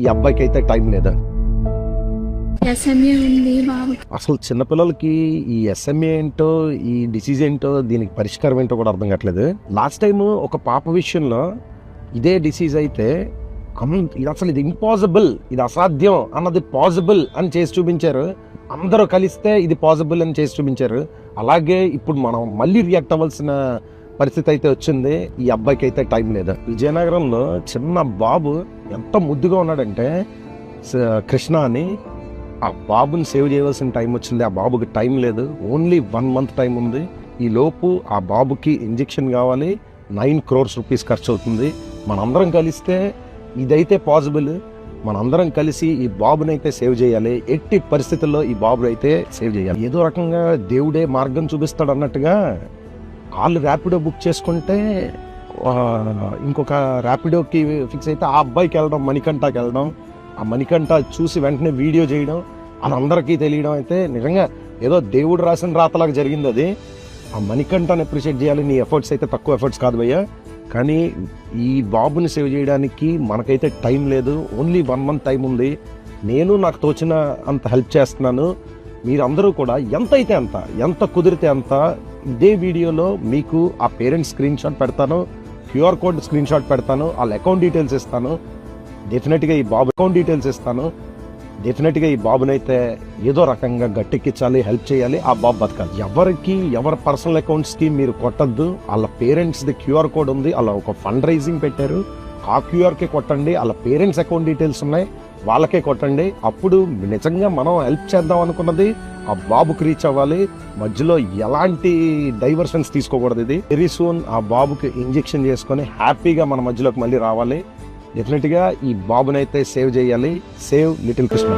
ఈ అబ్బాయికి అయితే టైం లేదా? ఎస్ఎంఏ ఉంది బాబు. అసలు చిన్నపిల్లలకి ఈ ఎస్ఎంఏ ఏంటో, ఈ డిసీజ్ ఏంటో, దీనికి పరిష్కారం ఏంటో కూడా అర్థం కావట్లేదు. లాస్ట్ టైం ఒక పాప విషయంలో ఇదే డిసీజ్ అయితే ఇది అసలు ఇది ఇంపాసిబుల్, ఇది అసాధ్యం అన్నది పాసిబుల్ అని చేసి చూపించారు. అందరూ కలిస్తే ఇది పాసిబుల్ అని చేసి చూపించారు. అలాగే ఇప్పుడు మనం మళ్ళీ రియాక్ట్ అవ్వాల్సిన పరిస్థితి అయితే వచ్చింది. ఈ అబ్బాయికి అయితే టైం లేదా? విజయనగరంలో చిన్న బాబు ఎంత ముద్దుగా ఉన్నాడంటే కృష్ణ అని, ఆ బాబుని సేవ్ చేయవలసిన టైం వచ్చింది. ఆ బాబుకి టైం లేదు. ఓన్లీ 1 month టైం ఉంది. ఈ లోపు ఆ బాబుకి ఇంజెక్షన్ కావాలి. 9 crores rupees ఖర్చు అవుతుంది. మనందరం కలిస్తే ఇదైతే పాసిబుల్. మనందరం కలిసి ఈ బాబుని అయితే సేవ్ చేయాలి. ఎట్టి పరిస్థితుల్లో ఈ బాబు అయితే సేవ్ చేయాలి. ఏదో రకంగా దేవుడే మార్గం చూపిస్తాడు అన్నట్టుగా వాళ్ళు ర్యాపిడో బుక్ చేసుకుంటే ఇంకొక ర్యాపిడోకి ఫిక్స్ అయితే ఆ అబ్బాయికి వెళ్ళడం, మణికంఠకి వెళ్ళడం, ఆ మణికంఠ చూసి వెంటనే వీడియో చేయడం, అందరికీ తెలియడం అయితే నిజంగా ఏదో దేవుడు రాసిన రాతలాగా జరిగింది అది. ఆ మణికంఠని అప్రిషియేట్ చేయాలి. నీ ఎఫర్ట్స్ అయితే తక్కువ ఎఫర్ట్స్ కాదు భయ్యా. కానీ ఈ బాబుని సేవ్ చేయడానికి మనకైతే టైం లేదు. ఓన్లీ 1 month టైం ఉంది. నేను నాకు తోచిన అంత హెల్ప్ చేస్తున్నాను. మీరందరూ కూడా ఎంత అయితే అంత, ఎంత కుదిరితే అంత ఇదే వీడియోలో మీకు ఆ పేరెంట్స్ స్క్రీన్ షాట్ పెడతాను, క్యూఆర్ కోడ్ స్క్రీన్ షాట్ పెడతాను, వాళ్ళ అకౌంట్ డీటెయిల్స్ ఇస్తాను. డెఫినెట్గా ఈ బాబు అకౌంట్ డీటెయిల్స్ ఇస్తాను. డెఫినెట్గా ఈ బాబునైతే ఏదో రకంగా గట్టెక్కించాలి, హెల్ప్ చేయాలి. ఆ బాబు బతకాలి. ఎవరి పర్సనల్ అకౌంట్స్కి మీరు కొట్టద్దు. వాళ్ళ పేరెంట్స్ది క్యూఆర్ కోడ్ ఉంది. అలా ఒక ఫండ్ రైజింగ్ పెట్టారు. ఆ క్యూఆర్కే కొట్టండి. వాళ్ళ పేరెంట్స్ అకౌంట్ డీటెయిల్స్ ఉన్నాయి, వాళ్ళకే కొట్టండి. అప్పుడు నిజంగా మనం హెల్ప్ చేద్దాం అనుకున్నది ఆ బాబుకి రీచ్ అవ్వాలి. మధ్యలో ఎలాంటి డైవర్షన్స్ తీసుకోకూడదు. ఇది వెరీ సూన్ ఆ బాబుకి ఇంజెక్షన్ చేసుకొని హ్యాపీగా మన మధ్యలోకి మళ్ళీ రావాలి. డెఫినెట్గా ఈ బాబునైతే సేవ్ చేయాలి. Save little Krishna.